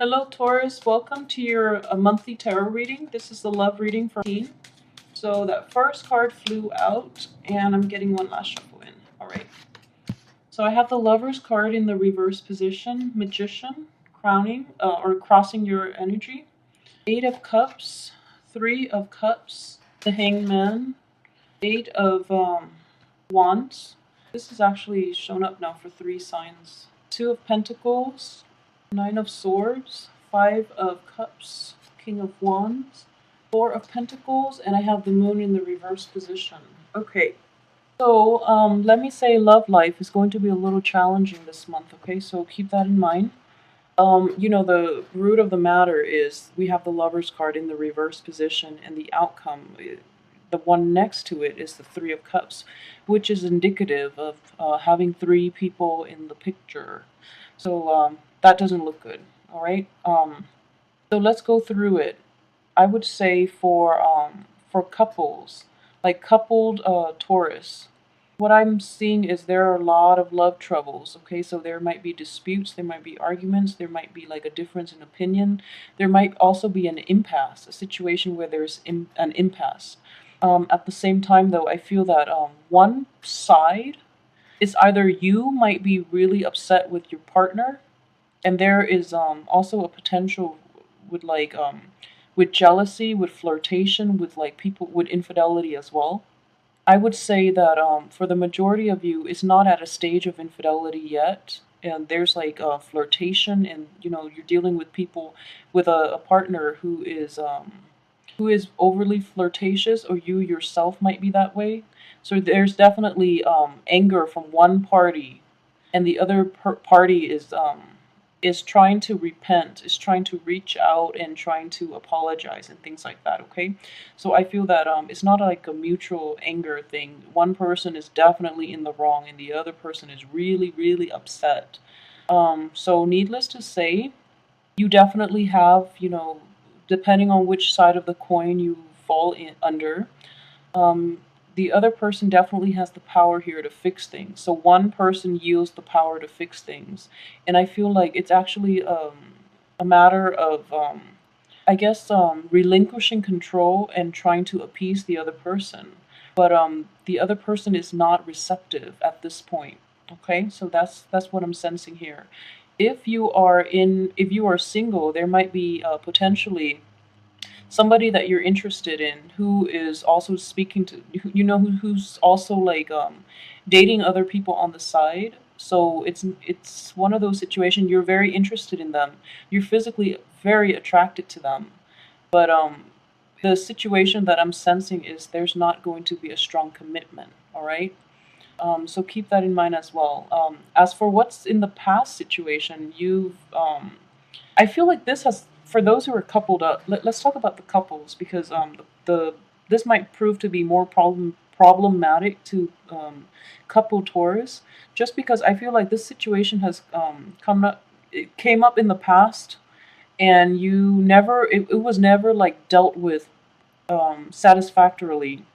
Hello, Taurus. Welcome to your monthly tarot reading. This is the love reading for me. So that first card flew out, and I'm getting one last shuffle in. All right. So I have the Lover's card in the reverse position, Magician, crowning or crossing your energy. Eight of Cups, Three of Cups, the Hangman, Eight of Wands. This is actually shown up now for three signs. Two of Pentacles, Nine of Swords, Five of Cups, King of Wands, Four of Pentacles, and I have the Moon in the reverse position. Okay, so let me say love life is going to be a little challenging this month, okay? So keep that in mind. The root of the matter is we have the Lover's card in the reverse position, and the outcome, the one next to it, is the Three of Cups, which is indicative of having three people in the picture. So that doesn't look good, all right? So let's go through it. I would say for couples, like coupled Taurus, what I'm seeing is there are a lot of love troubles, okay? So there might be disputes, there might be arguments, there might be like a difference in opinion. There might also be an impasse, a situation where there's an impasse. At the same time, though, I feel that one side is either you might be really upset with your partner, and there is also a potential with with jealousy, with flirtation, with like people with infidelity as well. I would say that for the majority of you, it's not at a stage of infidelity yet, and there's like flirtation, and you're dealing with people with a partner who is overly flirtatious, or you yourself might be that way. So there's definitely anger from one party, and the other party is trying to repent, is trying to reach out and trying to apologize and things like that, okay? So I feel that it's not like a mutual anger thing. One person is definitely in the wrong and the other person is really, really upset. So needless to say, you definitely have, depending on which side of the coin you fall in under, um, the other person definitely has the power here to fix things. So one person yields the power to fix things, and I feel like it's actually a matter of, I guess, relinquishing control and trying to appease the other person. But the other person is not receptive at this point. Okay, so that's what I'm sensing here. If you are single, there might be potentially somebody that you're interested in who is also speaking to who's also like dating other people on the side. So it's one of those situations, you're very interested in them, you're physically very attracted to them, but the situation that I'm sensing is there's not going to be a strong commitment, all right? So keep that in mind as well. As for what's in the past situation, I feel like this has, for those who are coupled up, let's talk about the couples, because this might prove to be more problematic to couple Taurus, just because I feel like this situation has it came up in the past, and it was never like dealt with satisfactorily.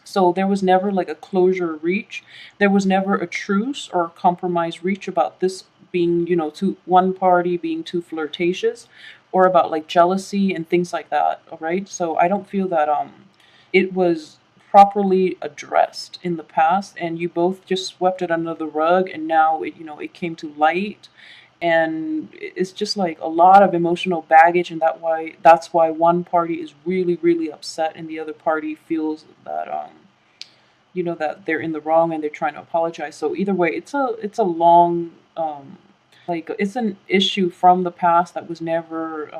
So there was never like a closure reach. There was never a truce or a compromise reach about this being, too, one party being too flirtatious, or about like jealousy and things like that. All right. So I don't feel that it was properly addressed in the past, and you both just swept it under the rug, and now it came to light, and it's just like a lot of emotional baggage, and that's why one party is really, really upset and the other party feels that that they're in the wrong and they're trying to apologize. So either way, it's a long, like, it's an issue from the past that was never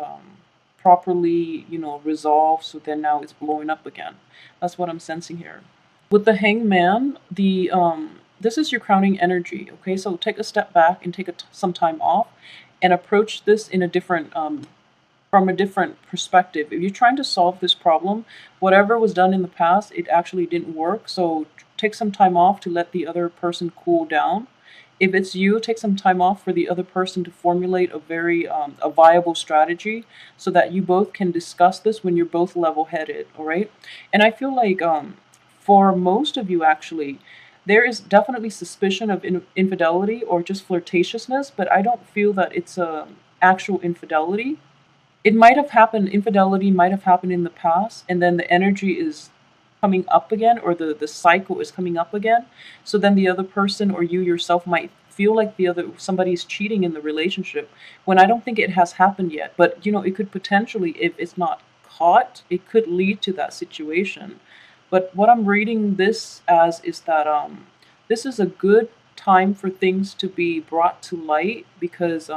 properly resolved, so then now it's blowing up again. That's what I'm sensing here. With the Hangman, this is your crowning energy, okay? So take a step back and take some time off and approach this in a different from a different perspective. If you're trying to solve this problem, whatever was done in the past, it actually didn't work. So take some time off to let the other person cool down. If it's you, take some time off for the other person to formulate a viable strategy, so that you both can discuss this when you're both level-headed, all right? And I feel like for most of you, actually, there is definitely suspicion of infidelity or just flirtatiousness, but I don't feel that it's actual infidelity. It might have happened, infidelity might have happened in the past, and then the energy is coming up again, or the cycle is coming up again. So then the other person or you yourself might feel like the other somebody's cheating in the relationship, when I don't think it has happened yet. But it could potentially, if it's not caught, it could lead to that situation. But what I'm reading this as is that this is a good time for things to be brought to light, because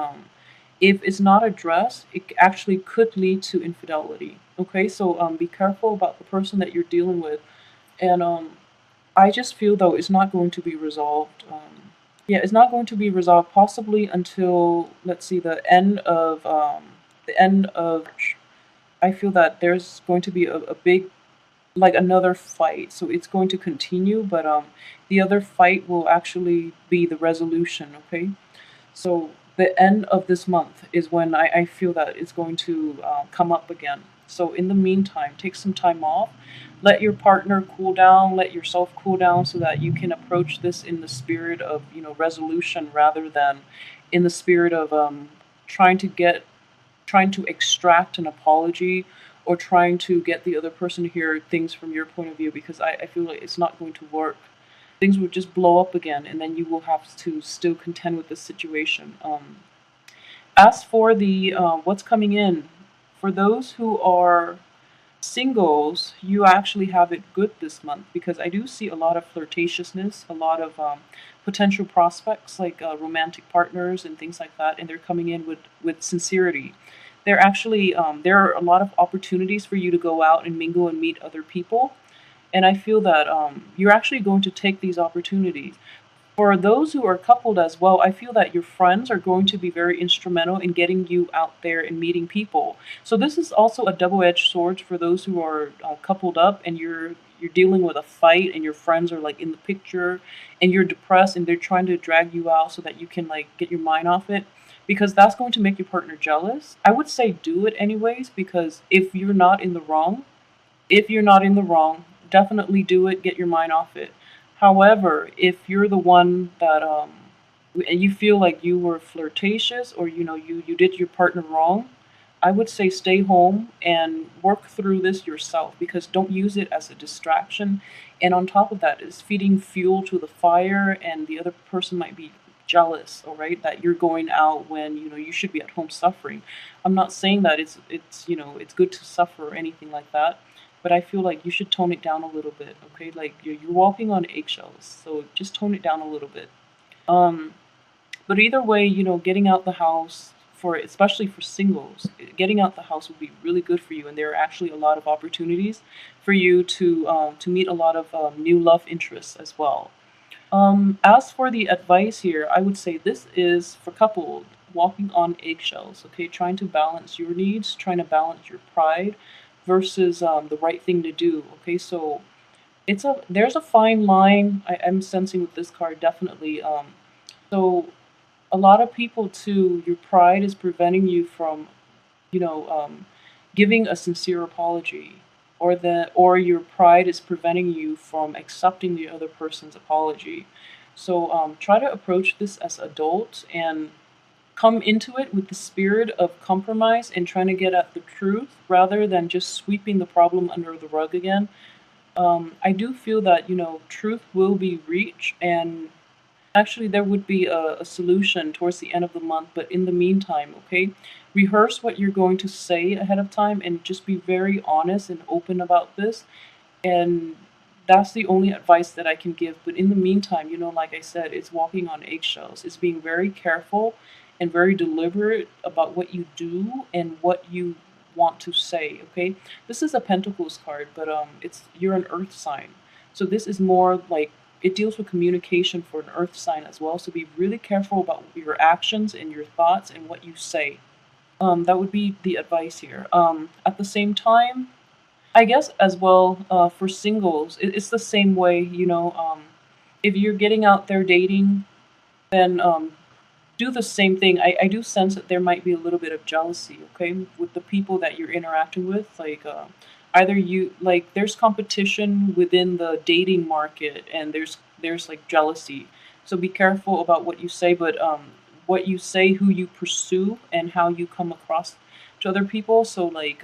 if it's not addressed, it actually could lead to infidelity. Okay, so be careful about the person that you're dealing with, and I just feel though it's not going to be resolved. Yeah, it's not going to be resolved possibly until, let's see, the end of March. I feel that there's going to be a big, like, another fight. So it's going to continue, but the other fight will actually be the resolution. Okay, so the end of this month is when I feel that it's going to come up again. So in the meantime, take some time off. Let your partner cool down. Let yourself cool down so that you can approach this in the spirit of resolution, rather than in the spirit of trying to get trying to extract an apology, or trying to get the other person to hear things from your point of view, because I feel like it's not going to work. Things will just blow up again, and then you will have to still contend with the situation. As for the what's coming in, for those who are singles, you actually have it good this month, because I do see a lot of flirtatiousness, a lot of potential prospects, like romantic partners and things like that, and they're coming in with sincerity. There are a lot of opportunities for you to go out and mingle and meet other people, and I feel that you're actually going to take these opportunities. For those who are coupled as well, I feel that your friends are going to be very instrumental in getting you out there and meeting people. So this is also a double-edged sword for those who are coupled up, and you're dealing with a fight, and your friends are like in the picture, and you're depressed, and they're trying to drag you out so that you can like get your mind off it, because that's going to make your partner jealous. I would say do it anyways, because if you're not in the wrong, definitely do it, get your mind off it. However, if you're the one that and you feel like you were flirtatious, or you did your partner wrong, I would say stay home and work through this yourself, because don't use it as a distraction. And on top of that, is feeding fuel to the fire, and the other person might be jealous, all right, that you're going out when you should be at home suffering. I'm not saying that it's good to suffer or anything like that, but I feel like you should tone it down a little bit, okay? Like you're walking on eggshells, so just tone it down a little bit. Um, but either way, getting out the house, for especially for singles, getting out the house would be really good for you, and there are actually a lot of opportunities for you to meet a lot of new love interests as well. As for the advice here, I would say this is for couple walking on eggshells, okay? Trying to balance your needs, trying to balance your pride versus the right thing to do, okay? So there's a fine line I'm sensing with this card, definitely. So a lot of people too, your pride is preventing you from you know, um, giving a sincere apology, or your pride is preventing you from accepting the other person's apology. So try to approach this as adults, and come into it with the spirit of compromise and trying to get at the truth, rather than just sweeping the problem under the rug again. I do feel that truth will be reached, and actually, there would be a solution towards the end of the month, but in the meantime, okay, rehearse what you're going to say ahead of time, and just be very honest and open about this. And that's the only advice that I can give. But in the meantime, like I said, it's walking on eggshells. It's being very careful and very deliberate about what you do and what you want to say, okay? This is a Pentacles card, but you're an earth sign. So this is more like it deals with communication for an earth sign as well. So be really careful about your actions and your thoughts and what you say. That would be the advice here. At the same time, I guess as well, for singles, it's the same way, if you're getting out there dating, then do the same thing. I do sense that there might be a little bit of jealousy, okay, with the people that you're interacting with. Like, either there's competition within the dating market, and there's like jealousy. So be careful about what you say, but what you say, who you pursue, and how you come across to other people. So like,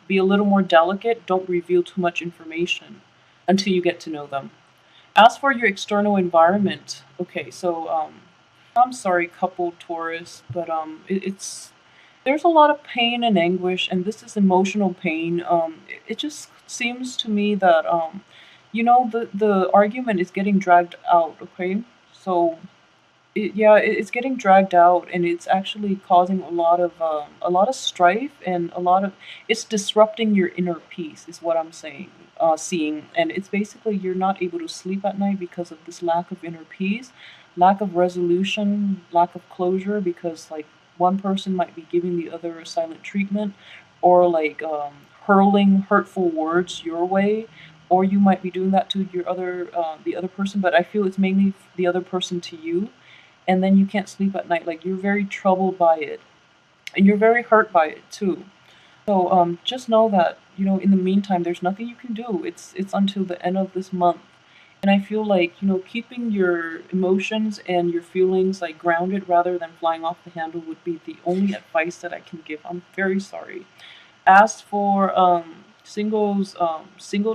be a little more delicate. Don't reveal too much information until you get to know them. As for your external environment, okay, so I'm sorry, couple Taurus, but it's there's a lot of pain and anguish, and this is emotional pain. It just seems to me that the argument is getting dragged out. Okay, so it's getting dragged out, and it's actually causing a lot of strife and a lot of it's disrupting your inner peace, is what I'm saying, seeing, and it's basically you're not able to sleep at night because of this lack of inner peace, lack of resolution, lack of closure, because like one person might be giving the other a silent treatment, or like hurling hurtful words your way, or you might be doing that to your other the other person, but I feel it's mainly the other person to you, and then you can't sleep at night. Like you're very troubled by it, and you're very hurt by it too. So just know that in the meantime, there's nothing you can do. It's until the end of this month, and I feel like keeping your emotions and your feelings like grounded rather than flying off the handle would be the only advice that I can give. I'm very sorry. As for single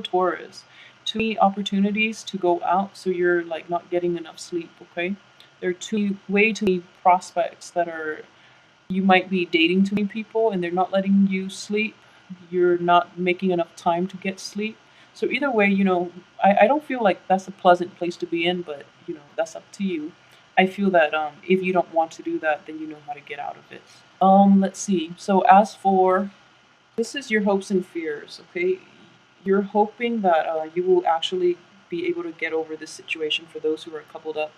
Taurus, too many opportunities to go out, so you're like not getting enough sleep. Okay, there are way too many prospects that are you might be dating too many people, and they're not letting you sleep. You're not making enough time to get sleep. So either way, I don't feel like that's a pleasant place to be in, but that's up to you. I feel that if you don't want to do that, then you know how to get out of it. Let's see. So as for this is your hopes and fears, okay? You're hoping that you will actually be able to get over this situation for those who are coupled up.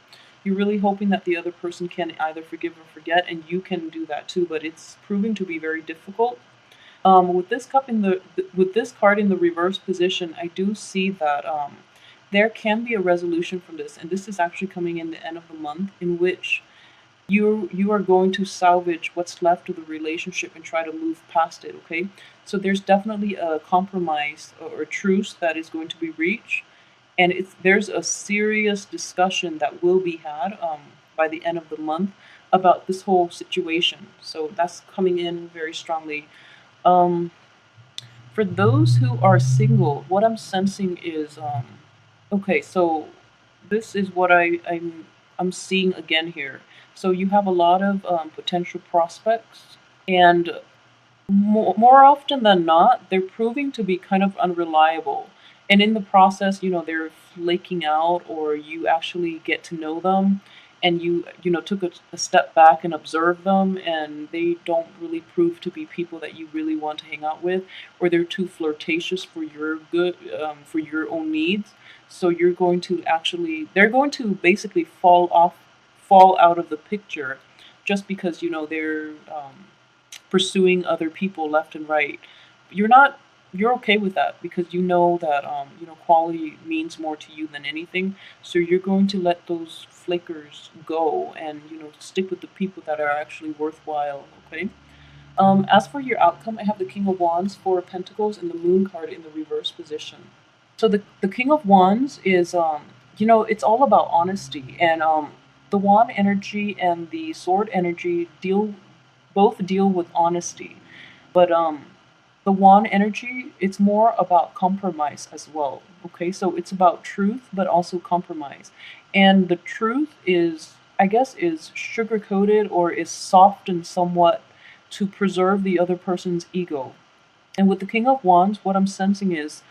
You're really hoping that the other person can either forgive or forget, and you can do that too, but it's proving to be very difficult. With this cup in the with this card in the reverse position, I do see that there can be a resolution from this, and this is actually coming in the end of the month, in which you are going to salvage what's left of the relationship and try to move past it. Okay, so there's definitely a compromise or a truce that is going to be reached, and there's a serious discussion that will be had by the end of the month about this whole situation. So that's coming in very strongly. um, for those who are single, what I'm sensing is okay. So this is what I'm seeing again here. So you have a lot of potential prospects, and more often than not, they're proving to be kind of unreliable. And in the process, they're flaking out, or you actually get to know them, and you took a step back and observe them, and they don't really prove to be people that you really want to hang out with, or they're too flirtatious for your good, for your own needs. So they're going to basically fall out of the picture, just because they're pursuing other people left and right. You're not you're okay with that, because you know that quality means more to you than anything. So you're going to let those flickers go, and stick with the people that are actually worthwhile. Okay. As for your outcome, I have the King of Wands, Four of Pentacles, and the Moon card in the reverse position. So the King of Wands is it's all about honesty, and the Wand energy and the Sword energy deal with honesty, but the Wand energy, it's more about compromise as well. Okay, so it's about truth but also compromise, and the truth is, I guess, is sugar coated or is softened somewhat to preserve the other person's ego. And with the King of Wands, what I'm sensing is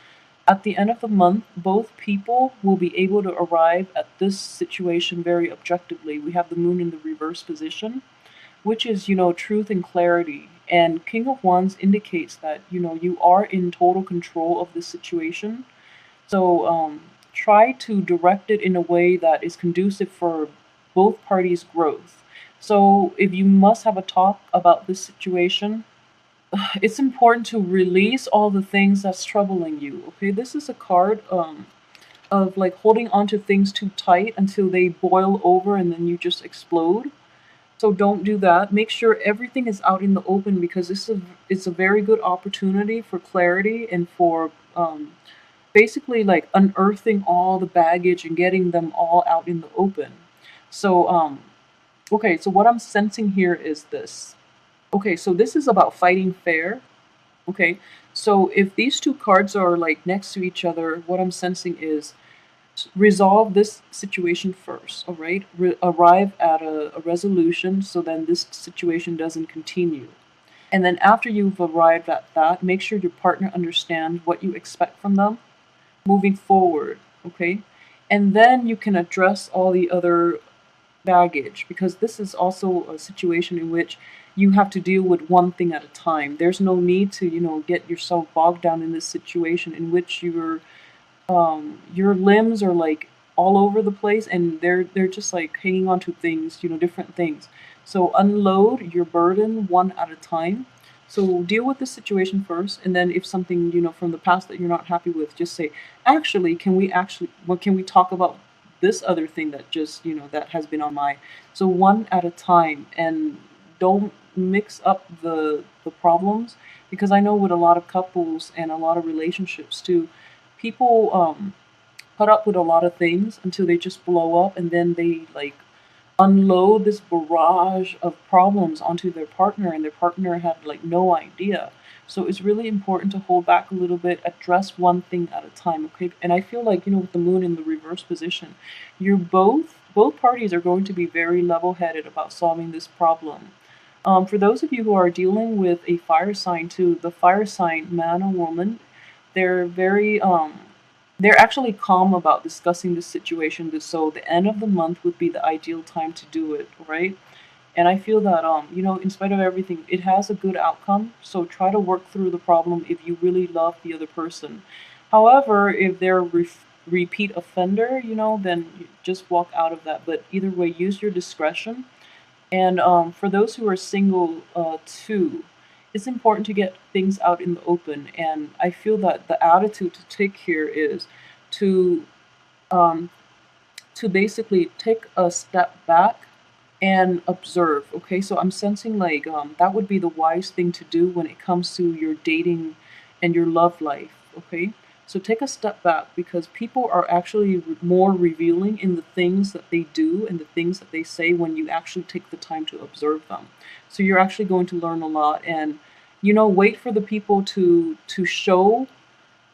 at the end of the month, both people will be able to arrive at this situation very objectively. We have the Moon in the reverse position, which is, truth and clarity. And King of Wands indicates that, you are in total control of this situation. So try to direct it in a way that is conducive for both parties' growth. So if you must have a talk about this situation, it's important to release all the things that's troubling you. Okay, this is a card of like holding onto things too tight until they boil over and then you just explode. So don't do that. Make sure everything is out in the open, because it's a very good opportunity for clarity and for basically like unearthing all the baggage and getting them all out in the open. So Okay, so what I'm sensing here is this. Okay, so this is about fighting fair. Okay, so if these two cards are like next to each other, what I'm sensing is resolve this situation first, all right? Arrive at a resolution so then this situation doesn't continue. And then after you've arrived at that, make sure your partner understands what you expect from them moving forward, okay? And then you can address all the other baggage because this is also a situation in which you have to deal with one thing at a time. There's no need to, get yourself bogged down in this situation in which your limbs are like all over the place and they're just like hanging on to things, different things. So unload your burden one at a time. So deal with the situation first, and then if something from the past that you're not happy with, just say, actually, what can we talk about this other thing that just that has been on my. So one at a time, and don't mix up the problems, because I know with a lot of couples and a lot of relationships too, people put up with a lot of things until they just blow up, and then they like unload this barrage of problems onto their partner, and their partner had like no idea. So it's really important to hold back a little bit, address one thing at a time, okay? And I feel like, with the moon in the reverse position, you're both parties are going to be very level-headed about solving this problem. For those of you who are dealing with a fire sign too, the fire sign, man or woman, they're very they're actually calm about discussing this situation. So the end of the month would be the ideal time to do it, right? And I feel that in spite of everything, it has a good outcome. So try to work through the problem if you really love the other person. However, if they're repeat offender, then you just walk out of that. But either way, use your discretion. And for those who are single, too, it's important to get things out in the open. And I feel that the attitude to take here is to um, to basically take a step back and observe. Okay, so I'm sensing like that would be the wise thing to do when it comes to your dating and your love life. Okay, so take a step back, because people are actually more revealing in the things that they do and the things that they say when you actually take the time to observe them. So you're actually going to learn a lot, and wait for the people to show.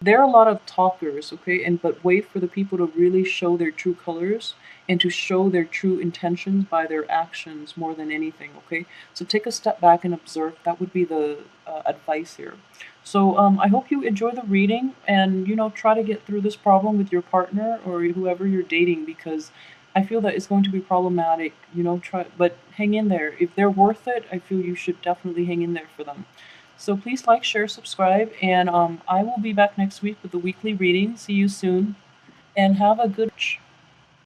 There are a lot of talkers, okay, and but wait for the people to really show their true colors and to show their true intentions by their actions more than anything, okay? So take a step back and observe. That would be the advice here. So I hope you enjoy the reading, and try to get through this problem with your partner or whoever you're dating, because I feel that it's going to be problematic. Try, but hang in there. If they're worth it, I feel you should definitely hang in there for them. So please like, share, subscribe, and I will be back next week with the weekly reading. See you soon, and have a good.